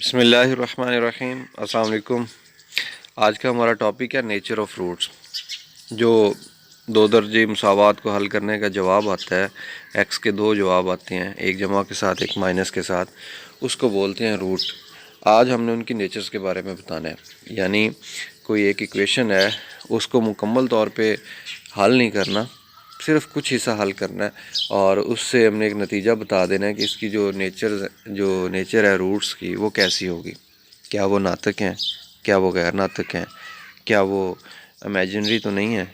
बिस्मिल्लाहिर्रहमानिर्रहीम। अस्सलाम वालेकुम। आज का हमारा टॉपिक है नेचर ऑफ रूट्स। जो दो दर्जे मुसावात को हल करने का जवाब आता है, एक्स के दो जवाब आते हैं, एक जमा के साथ एक माइनस के साथ, उसको बोलते हैं रूट। आज हमने उनकी नेचर्स के बारे में बताना है। यानी कोई एक इक्वेशन है, उसको मुकम्मल तौर पे हल नहीं करना, सिर्फ कुछ हिस्सा हल करना है और उससे हमने एक नतीजा बता देना है कि इसकी जो नेचर है रूट्स की, वो कैसी होगी। क्या वो नातक हैं, क्या वो गैर नातक हैं, क्या वो इमेजिनरी तो नहीं है,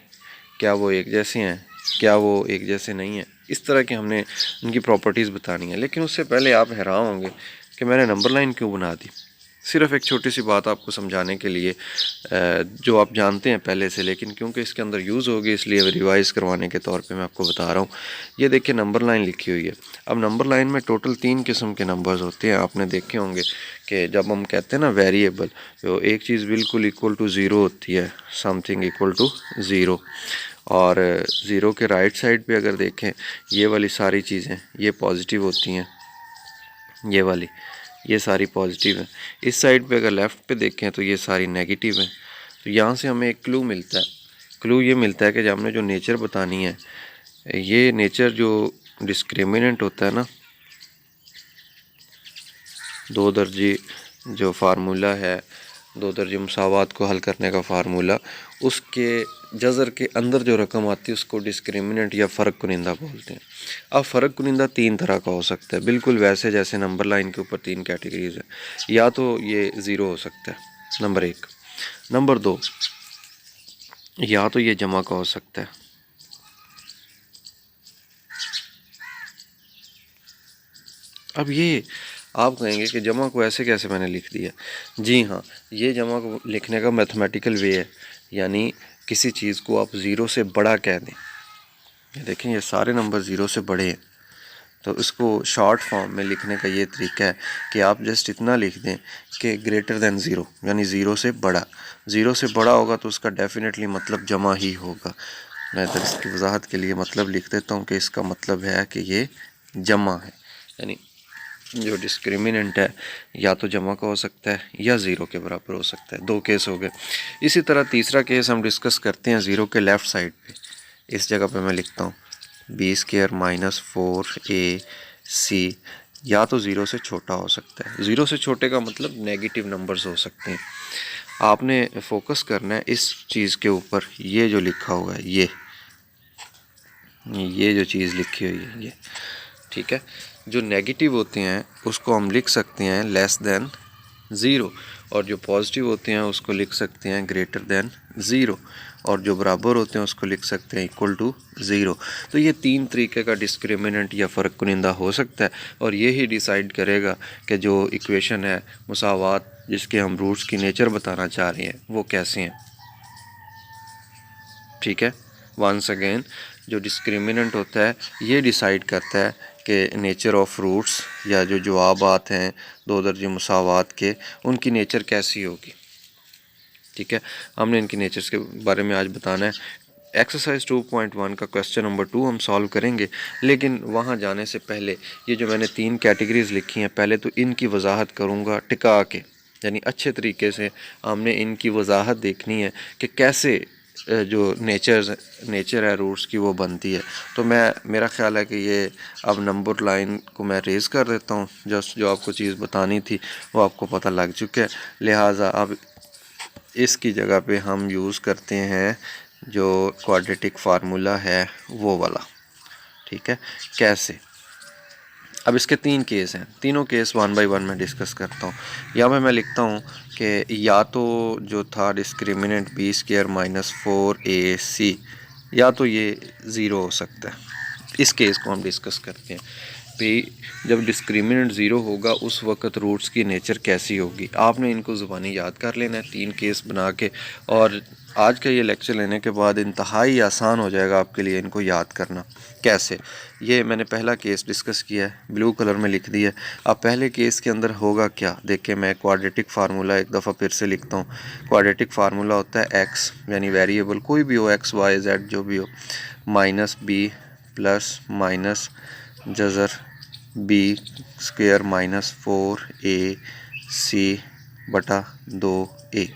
क्या वो एक जैसे हैं, क्या वो एक जैसे नहीं हैं। इस तरह की हमने उनकी प्रॉपर्टीज़ बतानी है। लेकिन उससे पहले आप हैरान होंगे कि मैंने नंबर लाइन क्यों बना दी। सिर्फ एक छोटी सी बात आपको समझाने के लिए, जो आप जानते हैं पहले से, लेकिन क्योंकि इसके अंदर यूज़ होगी इसलिए रिवाइज़ करवाने के तौर पे मैं आपको बता रहा हूँ। ये देखिए नंबर लाइन लिखी हुई है। अब नंबर लाइन में टोटल 3 किस्म के नंबर्स होते हैं। आपने देखे होंगे कि जब हम कहते हैं ना वेरिएबल, तो एक चीज़ बिल्कुल इक्वल टू ज़ीरो होती है, समथिंग इक्वल टू ज़ीरो। और ज़ीरो के राइट साइड पे अगर देखें, ये वाली सारी चीज़ें ये पॉजिटिव होती हैं, ये सारी पॉजिटिव है। इस साइड पे अगर लेफ़्ट पे देखें तो ये सारी नेगेटिव है। तो यहाँ से हमें एक क्लू मिलता है। क्लू ये मिलता है कि जब हमने जो नेचर बतानी है, ये नेचर जो डिस्क्रिमिनेंट होता है ना, दो दर्जी जो फार्मूला है, दो दर्जे मुसावात को हल करने का फार्मूला, उसके जज़र के अंदर जो रकम आती है उसको डिस्क्रिमिनेंट या फ़र्क कुनिंदा बोलते हैं। अब फ़र्क कुनिंदा 3 तरह का हो सकता है, बिल्कुल वैसे जैसे नंबर लाइन के ऊपर 3 कैटेगरीज है। या तो ये ज़ीरो हो सकता है, नंबर 1। नंबर 2, या तो ये जमा का हो सकता है। अब ये आप कहेंगे कि जमा को ऐसे कैसे मैंने लिख दिया। जी हाँ, ये जमा को लिखने का मैथमेटिकल वे है। यानी किसी चीज़ को आप ज़ीरो से बड़ा कह दें। ये देखें, ये सारे नंबर ज़ीरो से बड़े हैं, तो इसको शॉर्ट फॉर्म में लिखने का ये तरीका है कि आप जस्ट इतना लिख दें कि ग्रेटर दैन ज़ीरो, यानी ज़ीरो से बड़ा। ज़ीरो से बड़ा होगा तो उसका डेफिनेटली मतलब जमा ही होगा। मैं इधर इसकी वजाहत के लिए मतलब लिख देता हूँ कि इसका मतलब है कि ये जमा है। यानी जो डिस्क्रिमिनेंट है या तो जमा का हो सकता है या ज़ीरो के बराबर हो सकता है। 2 केस हो गए। इसी तरह तीसरा केस हम डिस्कस करते हैं ज़ीरो के लेफ़्ट साइड पे। इस जगह पे मैं लिखता हूँ b² माइनस 4ac, या तो ज़ीरो से छोटा हो सकता है। ज़ीरो से छोटे का मतलब नेगेटिव नंबर्स हो सकते हैं। आपने फोकस करना है इस चीज़ के ऊपर, ये जो लिखा हुआ है, ये जो चीज़ लिखी हुई है ये, ठीक है। जो नेगेटिव होते हैं उसको हम लिख सकते हैं लेस देन ज़ीरो, और जो पॉजिटिव होते हैं उसको लिख सकते हैं ग्रेटर देन ज़ीरो, और जो बराबर होते हैं उसको लिख सकते हैं इक्वल टू ज़ीरो। तो ये 3 तरीके का डिस्क्रिमिनेंट या फ़र्क कुनिंदा हो सकता है, और ये ही डिसाइड करेगा कि जो इक्वेशन है मुसावात, जिसके हम रूट्स की नेचर बताना चाह रहे हैं, वो कैसे हैं। ठीक है, वंस अगेन, जो डिस्क्रिमिनेंट होता है ये डिसाइड करता है कि नेचर ऑफ रूट्स, या जो जवाबात हैं दो दर्जे मुसावात के, उनकी नेचर कैसी होगी। ठीक है, हमने इनकी नेचर्स के बारे में आज बताना है। एक्सरसाइज 2.1 का क्वेश्चन नंबर 2 हम सॉल्व करेंगे, लेकिन वहाँ जाने से पहले ये जो मैंने 3 कैटेगरीज लिखी हैं, पहले तो इनकी वजाहत करूँगा टिका के, यानी अच्छे तरीके से हमने इनकी वजाहत देखनी है कि कैसे जो नेचर है रूट्स की वो बनती है। तो मेरा ख्याल है कि ये अब नंबर लाइन को मैं रेज़ कर देता हूँ। जस्ट जो आपको चीज़ बतानी थी वो आपको पता लग चुका है, लिहाजा अब इसकी जगह पे हम यूज़ करते हैं जो क्वाड्रेटिक फार्मूला है वो वाला। ठीक है, कैसे। अब इसके 3 केस हैं, तीनों केस 1 बाय 1 मैं डिस्कस करता हूँ। यहाँ पे मैं लिखता हूँ कि या तो जो था डिस्क्रिमिनेंट b² माइनस 4ac, या तो ये ज़ीरो हो सकता है। इस केस को हम डिस्कस करते हैं। जब डिस्क्रिमिनेंट ज़ीरो होगा उस वक्त रूट्स की नेचर कैसी होगी। आपने इनको ज़ुबानी याद कर लेना है 3 केस बना के, और आज का ये लेक्चर लेने के बाद इंतहाई आसान हो जाएगा आपके लिए इनको याद करना। कैसे, ये मैंने पहला केस डिस्कस किया है, ब्लू कलर में लिख दिया। अब पहले केस के अंदर होगा क्या, देखिए मैं क्वाड्रेटिक फार्मूला एक दफ़ा फिर से लिखता हूँ। क्वाड्रेटिक फार्मूला होता है x, यानी वेरिएबल कोई भी हो, x y z जो भी हो, माइनस b प्लस माइनस जज़र b² माइनस 4ac C/2A।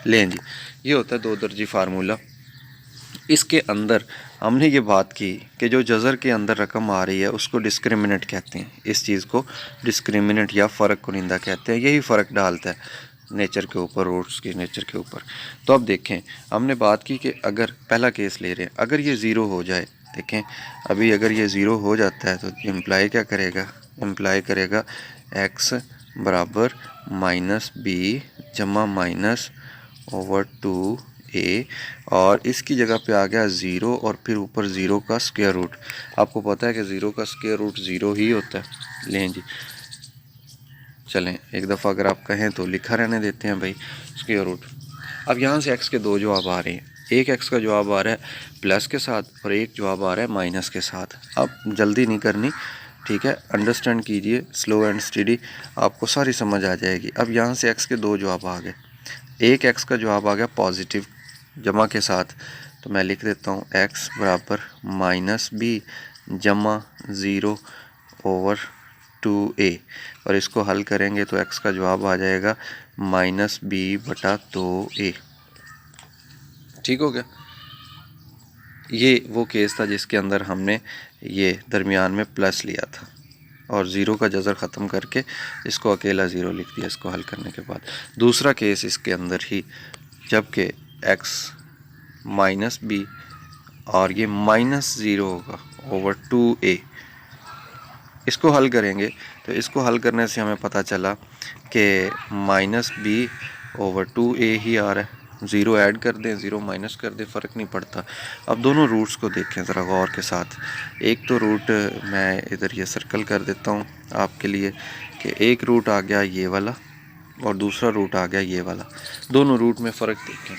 लें जी, ये होता है 2 दर्जी फार्मूला। इसके अंदर हमने ये बात की कि जो जज़र के अंदर रकम आ रही है उसको डिस्क्रिमिनेंट कहते हैं। इस चीज़ को डिस्क्रिमिनेंट या फ़र्क कुनिंदा कहते हैं। यही फ़र्क डालता है नेचर के ऊपर, रूट्स के नेचर के ऊपर। तो अब देखें, हमने बात की कि अगर पहला केस ले रहे हैं, अगर ये ज़ीरो हो जाए, देखें अभी अगर ये ज़ीरो हो जाता है तो इम्प्लाई क्या करेगा, इम्प्लाई करेगा x बराबर -b जमा माइनस ओवर 2a, और इसकी जगह पे आ गया ज़ीरो और फिर ऊपर ज़ीरो का स्क्वायर रूट। आपको पता है कि ज़ीरो का स्क्वायर रूट ज़ीरो ही होता है। लें जी, चलें एक दफ़ा अगर आप कहें तो लिखा रहने देते हैं भाई स्क्वायर रूट। अब यहाँ से x के 2 जवाब आ रहे हैं। एक x का जवाब आ रहा है प्लस के साथ और एक जवाब आ रहा है माइनस के साथ। अब जल्दी नहीं करनी, ठीक है, अंडरस्टैंड कीजिए, स्लो एंड स्टडी, आपको सारी समझ आ जाएगी। अब यहाँ से x के 2 जवाब आ गए। एक x का जवाब आ गया पॉजिटिव जमा के साथ, तो मैं लिख देता हूँ x बराबर -b जमा 0 ओवर 2a, और इसको हल करेंगे तो x का जवाब आ जाएगा -b/2a। ठीक हो गया। ये वो केस था जिसके अंदर हमने ये दरमियान में प्लस लिया था और ज़ीरो का जज़र ख़त्म करके इसको अकेला ज़ीरो लिख दिया इसको हल करने के बाद। दूसरा केस इसके अंदर ही, जबकि x -b और ये -0 होगा ओवर 2a। इसको हल करेंगे तो इसको हल करने से हमें पता चला कि -b ओवर 2a ही आ रहा है। ज़ीरो ऐड कर दें, ज़ीरो माइनस कर दें, फ़र्क नहीं पड़ता। अब दोनों रूट्स को देखें ज़रा गौर के साथ। एक तो रूट मैं इधर ये सर्कल कर देता हूँ आपके लिए कि एक रूट आ गया ये वाला और दूसरा रूट आ गया ये वाला। दोनों रूट में फ़र्क देखें,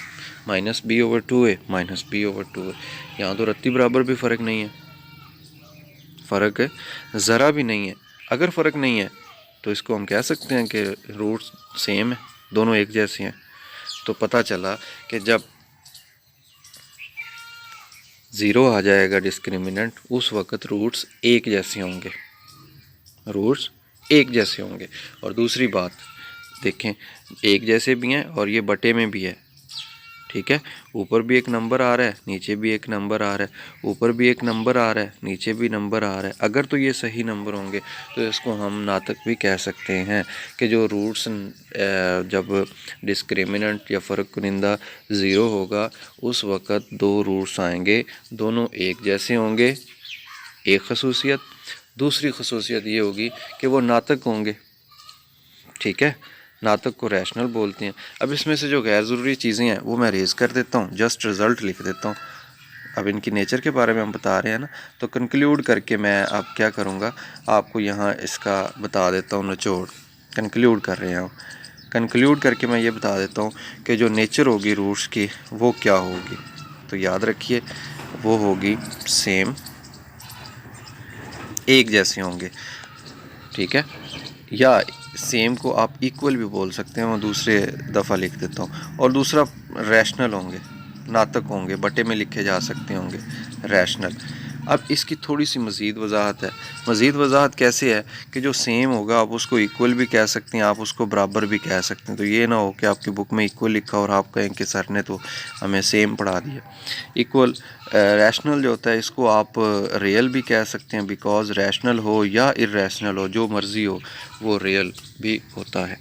-b over 2a, -b over 2a। यहाँ तो रत्ती बराबर भी फ़र्क नहीं है, फ़र्क ज़रा भी नहीं है। अगर फ़र्क नहीं है तो इसको हम कह सकते हैं कि रूट्स सेम है, दोनों एक जैसे हैं। तो पता चला कि जब ज़ीरो आ जाएगा डिस्क्रिमिनेंट, उस वक़्त रूट्स एक जैसे होंगे, रूट्स एक जैसे होंगे। और दूसरी बात देखें, एक जैसे भी हैं और ये बटे में भी है, ठीक है। ऊपर भी एक नंबर आ रहा है, नीचे भी एक नंबर आ रहा है, ऊपर भी एक नंबर आ रहा है, नीचे भी नंबर आ रहा है। अगर तो ये सही नंबर होंगे तो इसको हम नातक भी कह सकते हैं कि जो रूट्स जब डिस्क्रिमिनेंट या फ़र्क कुनिंदा ज़ीरो होगा उस वक़्त दो रूट्स आएंगे, दोनों एक जैसे होंगे, एक खसूसियत। दूसरी खसूसियत ये होगी कि वो नातक होंगे, ठीक है, नातक को रैशनल बोलते हैं। अब इसमें से जो गैर ज़रूरी चीज़ें हैं वो मैं रेज़ कर देता हूँ, जस्ट रिज़ल्ट लिख देता हूँ। अब इनकी नेचर के बारे में हम बता रहे हैं ना, तो कंक्लूड करके मैं अब क्या करूँगा, आपको यहाँ इसका बता देता हूँ निचोड़। कंक्लूड कर रहे हैं हम, कंक्लूड करके मैं ये बता देता हूँ कि जो नेचर होगी रूट्स की वो क्या होगी। तो याद रखिए वो होगी सेम, एक जैसे होंगे, ठीक है, या सेम को आप इक्वल भी बोल सकते हैं, मैं दूसरे दफ़ा लिख देता हूँ। और दूसरा रैशनल होंगे, नातक होंगे, बटे में लिखे जा सकते होंगे, रैशनल। अब इसकी थोड़ी सी मज़ीद वजाहत है। मज़ीद वजाहत कैसे है कि जो सेम होगा आप उसको इक्वल भी कह सकते हैं, आप उसको बराबर भी कह सकते हैं। तो ये ना हो कि आपकी बुक में इक्वल लिखा और आप कहें कि सर ने तो हमें सेम पढ़ा दिया। इक्वल रैशनल जो होता है इसको आप रियल भी कह सकते हैं, बिकॉज़ रैशनल हो या इर्रेशनल हो, जो मर्ज़ी हो, वो रियल भी होता है।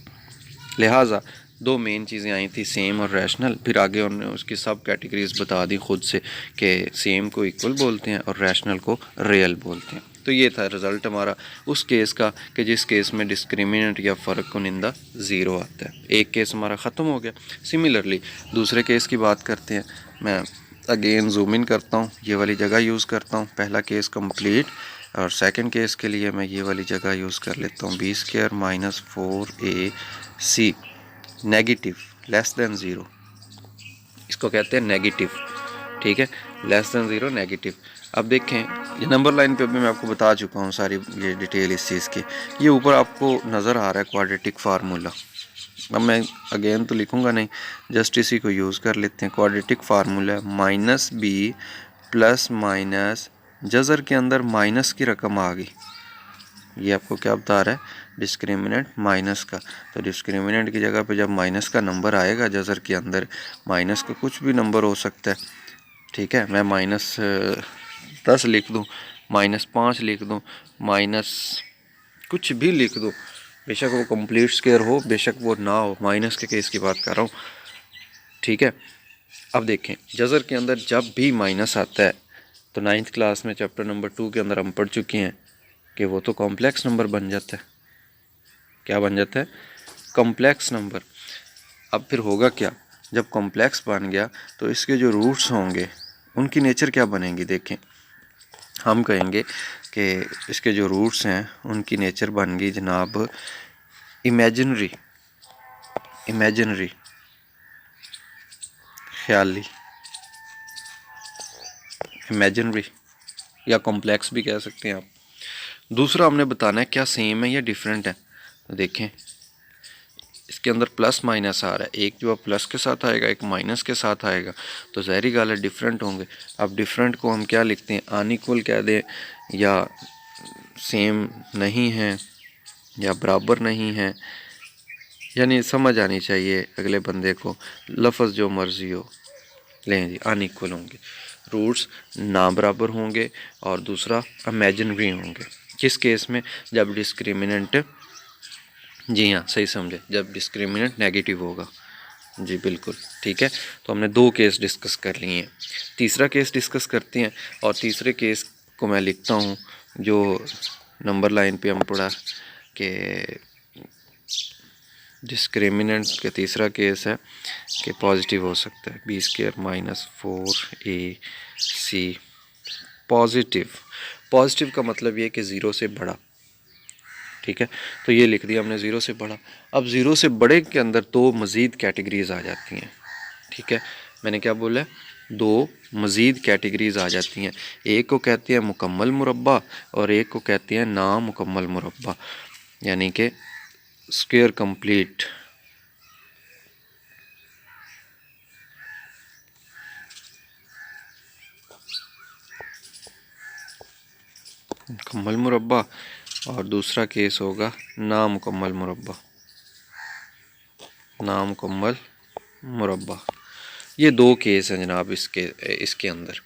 लिहाजा दो मेन चीज़ें आई थी, सेम और रैशनल। फिर आगे उन्होंने उसकी सब कैटेगरीज बता दी खुद से कि सेम को इक्वल बोलते हैं और रैशनल को रियल बोलते हैं। तो ये था रिज़ल्ट हमारा उस केस का कि जिस केस में डिस्क्रिमिनेंट या फ़र्क कुनिंदा ज़ीरो आता है। एक केस हमारा ख़त्म हो गया। सिमिलरली दूसरे केस की बात करते हैं। मैं अगेन जूम इन करता हूँ, ये वाली जगह यूज़ करता हूँ। पहला केस कंप्लीट और सेकंड केस के लिए मैं ये वाली जगह यूज़ कर लेता हूँ, b² - 4ac negative less than zero, इसको कहते हैं नेगेटिव, ठीक है, लेस दैन ज़ीरो नेगेटिव। अब देखें ये नंबर लाइन पे भी मैं आपको बता चुका हूँ सारी ये डिटेल इस चीज़ की। ये ऊपर आपको नज़र आ रहा है क्वाड्रेटिक फार्मूला। अब मैं अगेन तो लिखूँगा नहीं, जस्ट इसी को यूज़ कर लेते हैं। Quadratic formula -b plus minus, जज़र के अंदर माइनस की रकम आ गई, ये आपको क्या बता रहा है, डिस्क्रिमिनेंट माइनस का। तो डिस्क्रिमिनेंट की जगह पे जब माइनस का नंबर आएगा जज़र के अंदर, माइनस का कुछ भी नंबर हो सकता है, ठीक है। मैं -10 लिख दूँ, -5 लिख दूँ, माइनस कुछ भी लिख दूँ, बेशक वो कंप्लीट स्क्वायर हो, बेशक वो ना हो, माइनस के केस की बात कर रहा हूँ, ठीक है। अब देखें जज़र के अंदर जब भी माइनस आता है तो 9th क्लास में चैप्टर नंबर 2 के अंदर हम पढ़ चुके हैं कि वो तो कॉम्प्लेक्स नंबर बन जाता है। क्या बन जाता है? Complex number. अब फिर होगा क्या, जब कॉम्प्लेक्स बन गया तो इसके जो रूट्स होंगे उनकी नेचर क्या बनेंगी। देखें हम कहेंगे कि इसके जो रूट्स हैं उनकी नेचर बन गई जनाब इमेजिनरी, ख्याली, इमेजिनरी या कॉम्प्लेक्स भी कह सकते हैं आप। दूसरा हमने बताना है क्या सेम है या डिफरेंट है। तो देखें इसके अंदर प्लस माइनस आ रहा है, एक जो प्लस के साथ आएगा एक माइनस के साथ आएगा, तो ज़ाहिरी गाल है डिफरेंट होंगे। अब डिफरेंट को हम क्या लिखते हैं, अनइक्वल कह दें, या सेम नहीं है, या बराबर नहीं है, यानी समझ आनी चाहिए अगले बंदे को, लफ्ज़ जो मर्ज़ी हो लें जी, अनइक्वल होंगे, रूट्स ना बराबर होंगे, और दूसरा इमेजिनरी होंगे। किस केस में? जब डिस्क्रिमिनेंट, जी हाँ सही समझे, जब डिस्क्रिमिनेंट नेगेटिव होगा। जी बिल्कुल ठीक है। तो हमने 2 केस डिस्कस कर लिए हैं, तीसरा केस डिस्कस करते हैं। और तीसरे केस को मैं लिखता हूँ जो नंबर लाइन पे हम पढ़ा कि डिस्क्रिमिनेंट का तीसरा केस है कि पॉजिटिव हो सकता है, b² - 4ac पॉजिटिव। पॉजिटिव का मतलब ये कि ज़ीरो से बड़ा, ठीक है। तो ये लिख दिया हमने ज़ीरो से बड़ा। अब ज़ीरो से बड़े के अंदर 2 मज़ीद कैटेगरीज़ आ जाती हैं, ठीक है। मैंने क्या बोला, 2 मज़ीद कैटेगरीज़ आ जाती हैं। एक को कहते हैं मुकम्मल मुरब्बा और एक को कहते हैं नामुकम्मल मुरब्बा, यानी कि स्क्वायर कंप्लीट। मुकम्मल मुरब्बा और दूसरा केस होगा नामुकम्मल मुरब्बा, नामुकम्मल मुरब्बा। ये 2 केस हैं जनाब इसके अंदर।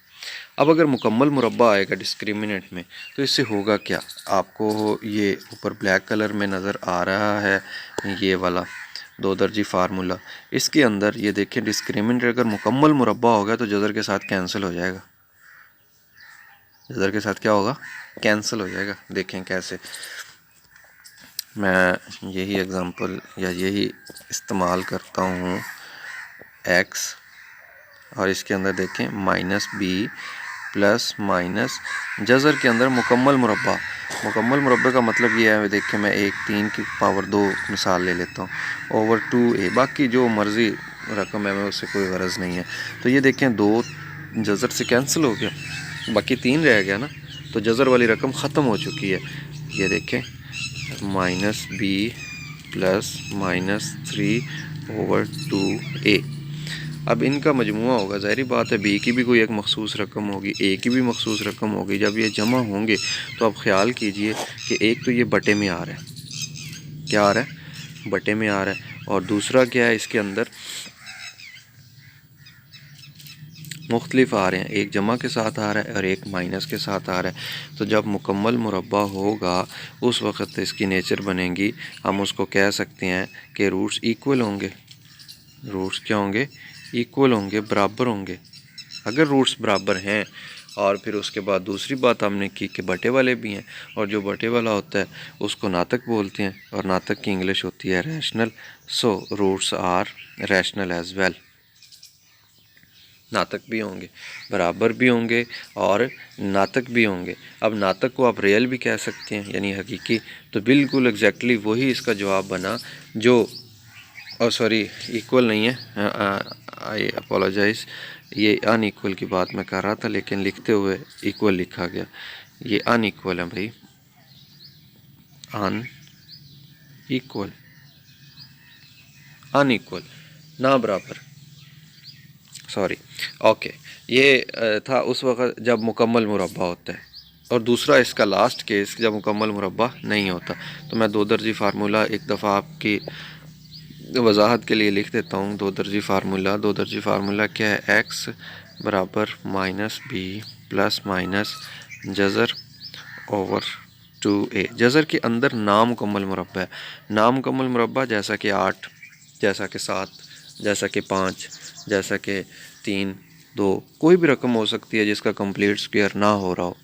अब अगर मुकम्मल मुरब्बा आएगा डिस्क्रिमिनेंट में तो इससे होगा क्या, आपको ये ऊपर ब्लैक कलर में नज़र आ रहा है ये वाला 2 दर्जी फार्मूला, इसके अंदर ये देखें डिस्क्रिमिनेंट अगर मुकम्मल मुरब्बा होगा तो जज़र के साथ कैंसिल हो जाएगा। जज़र के साथ क्या होगा, कैंसिल हो जाएगा। देखें कैसे, मैं यही एग्ज़ाम्पल या यही इस्तेमाल करता हूँ x, और इसके अंदर देखें -b प्लस माइनस जज़र के अंदर मुकम्मल मुरब्बा। मुकम्मल मुरब्बे का मतलब ये है, देखिए मैं 3 की पावर 2 मिसाल ले लेता हूँ ओवर 2a, बाकी जो मर्ज़ी रकम है मैं उससे कोई गरज नहीं है। तो ये देखें 2 जज़र से कैंसिल हो गया, बाकी 3 रह गया ना, तो जज़र वाली रकम ख़त्म हो चुकी है। ये देखें -b प्लस -3 ओवर 2a। अब इनका मजमुआ होगा, ज़ाहिरी बात है b की भी कोई एक मखसूस रकम होगी, a की भी मखसूस रकम होगी। जब ये जमा होंगे तो आप ख्याल कीजिए कि एक तो ये बटे में आ रहा है, क्या आ रहा है, बटे में आ रहा है, और दूसरा क्या है इसके अंदर मुख्तलिफ आ रहे हैं, एक जमा के साथ आ रहा है और एक माइनस के साथ आ रहा है। तो जब मुकम्मल मुरब्बा होगा उस वक़्त इसकी नेचर बनेगी, हम उसको कह सकते हैं कि रूट्स इक्वल होंगे। रूट्स क्या होंगे, इक्वल होंगे, बराबर होंगे। अगर रूट्स बराबर हैं, और फिर उसके बाद दूसरी बात हमने की कि बटे वाले भी हैं, और जो बटे वाला होता है उसको नातक बोलते हैं, और नातक की इंग्लिश होती है rational. So roots are rational as well. नातक भी होंगे, बराबर भी होंगे और नातक भी होंगे। अब नातक को आप रियल भी कह सकते हैं, यानी हकीकी। तो बिल्कुल एग्जैक्टली वही इसका जवाब बना जो, और सॉरी इक्वल नहीं है, आई अपोलोजाइज़, ये अनइक्वल की बात मैं कर रहा था लेकिन लिखते हुए इक्वल लिखा गया। ये अनइक्वल है भाई, अनइक्वल, अनइक्वल ना बराबर, सॉरी। ओके, ये था उस वक़्त जब मुकम्मल मुरब्बा होता है, और दूसरा इसका लास्ट केस जब मुकम्मल मुरब्बा नहीं होता। तो मैं 2 दर्जी फार्मूला एक दफ़ा आपकी वजाहत के लिए लिख देता हूँ। 2 दर्जी फार्मूला क्या है, x बराबर माइनस बी प्लस माइनस जज़र ओवर 2a। जज़र के अंदर नामुकम्मल मुरब्बा है। नामुकम्मल मुरब्बा जैसा कि 8, जैसा कि 7, जैसा कि 5, जैसा कि 3, 2, कोई भी रकम हो सकती है जिसका कंप्लीट स्क्वायर ना हो रहा हो।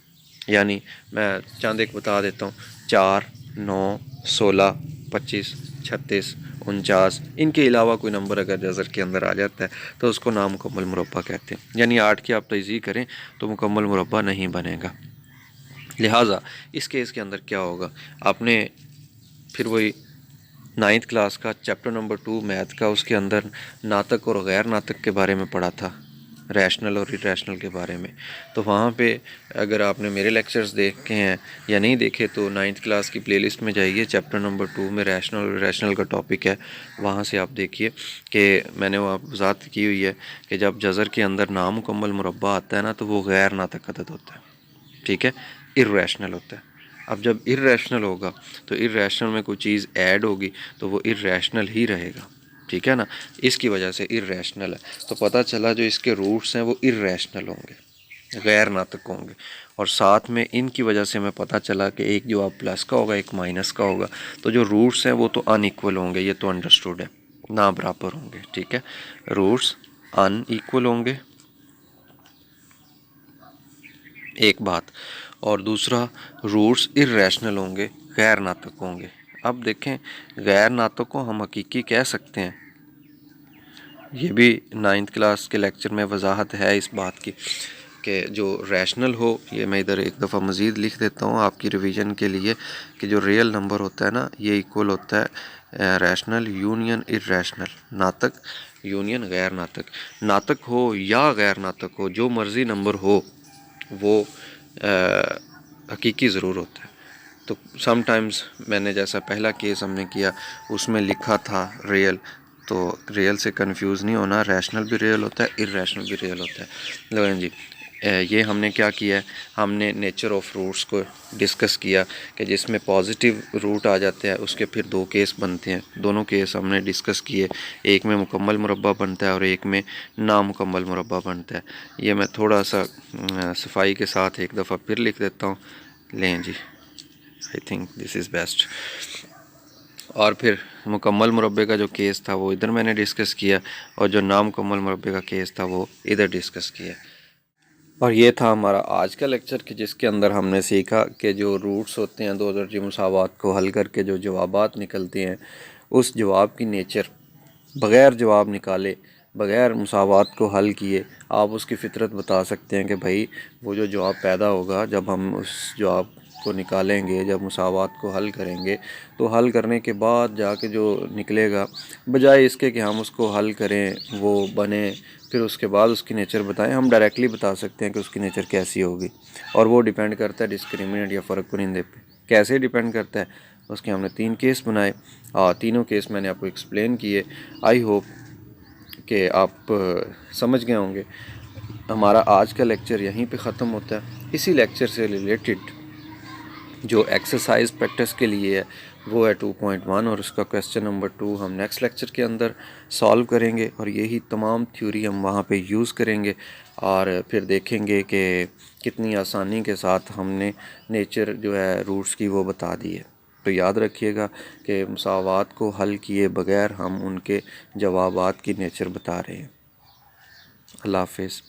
यानी मैं चंद एक बता देता हूँ, 4, 9, 16, 25, 36, 49, इनके अलावा कोई नंबर अगर जज़र के अंदर आ जाता है तो उसको नामुकम्मल मुरब्बा कहते हैं। यानी 8 की आप तज़ीह करें तो मुकम्मल मुरब्बा नहीं बनेगा। लिहाजा इस केस के अंदर क्या होगा, आपने फिर वही 9th क्लास का चैप्टर नंबर 2 मैथ का, उसके अंदर नातक और गैर नातक के बारे में पढ़ा था, रैशनल और इरेशनल के बारे में। तो वहाँ पे अगर आपने मेरे लेक्चर्स देखे हैं या नहीं देखे तो 9th क्लास की प्लेलिस्ट में जाइए, चैप्टर नंबर 2 में रैशनल और इरेशनल का टॉपिक है, वहाँ से आप देखिए कि मैंने वहाँ वजाहत की हुई है कि जब जज़र के अंदर नामुकम्मल मुरब्बा आता है ना तो वो गैर नातक अदद होता है, ठीक है, इर्रेशनल होता है। अब जब इर्रेशनल होगा तो इर्रेशनल में कोई चीज़ ऐड होगी तो वो इर्रेशनल ही रहेगा, ठीक है ना, इसकी वजह से इर्रेशनल है। तो पता चला जो इसके रूट्स हैं वो इर्रेशनल होंगे, गैर नातक होंगे। और साथ में इनकी वजह से हमें पता चला कि एक जवाब प्लस का होगा, एक माइनस का होगा। तो जो रूट्स हैं वो तो अनइक्वल होंगे, ये तो अंडरस्टूड है, ना बराबर होंगे, ठीक है, रूट्स अनइक्वल होंगे, एक बात। और दूसरा, रूट्स इर्रेशनल होंगे, गैर नातक होंगे। अब देखें, गैर नातक को हम हकीकी कह सकते हैं, ये भी 9th क्लास के लेक्चर में वजाहत है इस बात की कि जो रैशनल हो, ये मैं इधर एक दफ़ा मज़ीद लिख देता हूँ आपकी रिवीजन के लिए, कि जो रियल नंबर होता है ना ये इक्वल होता है रैशनल यूनियन इर्रेशनल, नातक यूनियन गैर नातक। नातक हो या गैर नातक हो, जो मर्ज़ी नंबर हो वो हकीकी ज़रूर होता है। तो समटाइम्स मैंने जैसा पहला केस हमने किया उसमें लिखा था रियल, तो रियल से कंफ्यूज नहीं होना, रैशनल भी रियल होता है, इर्रेशनल भी रियल होता है। लोगों जी, ये हमने क्या किया है, हमने नेचर ऑफ रूट्स को डिस्कस किया कि जिसमें पॉजिटिव रूट आ जाते हैं उसके फिर 2 केस बनते हैं। दोनों केस हमने डिस्कस किए, एक में मुकम्मल मुरब्बा बनता है और एक में नामुकम्मल मुरब्बा बनता है। ये मैं थोड़ा सा सफाई के साथ एक दफ़ा फिर लिख देता हूँ, लें जी, I think this is best. और फिर मुकम्मल मुरब्बे का जो केस था वो इधर मैंने डिस्कस किया, और जो नामुकम्मल मुरब्बे का केस था वो इधर डिस्कस किया। और ये था हमारा आज का लेक्चर कि जिसके अंदर हमने सीखा कि जो रूट्स होते हैं 2 दर्जी मुसावात को हल करके जो जवाबात निकलते हैं, उस जवाब की नेचर बग़ैर जवाब निकाले, बग़ैर मुसावात को हल किए आप उसकी फ़ितरत बता सकते हैं कि भाई वो जो जवाब पैदा होगा जब हम उस जवाब को निकालेंगे, जब मुसावात को हल करेंगे, तो हल करने के बाद जाके जो निकलेगा, बजाय इसके कि हम उसको हल करें वो बने फिर उसके बाद उसकी नेचर बताएं, हम डायरेक्टली बता सकते हैं कि उसकी नेचर कैसी होगी। और वो डिपेंड करता है डिस्क्रिमिनेंट या फ़र्क कुरिंदे पे। कैसे डिपेंड करता है, उसके हमने 3 केस बनाए, तीनों केस मैंने आपको एक्सप्लेन किए। आई होप कि आप समझ गए होंगे। हमारा आज का लेक्चर यहीं पे ख़त्म होता है। इसी लेक्चर से रिलेटेड जो एक्सरसाइज प्रैक्टिस के लिए है वो है 2.1, और उसका क्वेश्चन नंबर 2 हम नेक्स्ट लेक्चर के अंदर सॉल्व करेंगे, और यही तमाम थ्योरी हम वहाँ पे यूज़ करेंगे और फिर देखेंगे कि कितनी आसानी के साथ हमने नेचर जो है रूट्स की वो बता दी है। तो याद रखिएगा कि मुसावात को हल किए बगैर हम उनके जवाबात की नेचर बता रहे हैं। अल्लाह हाफ़िज़।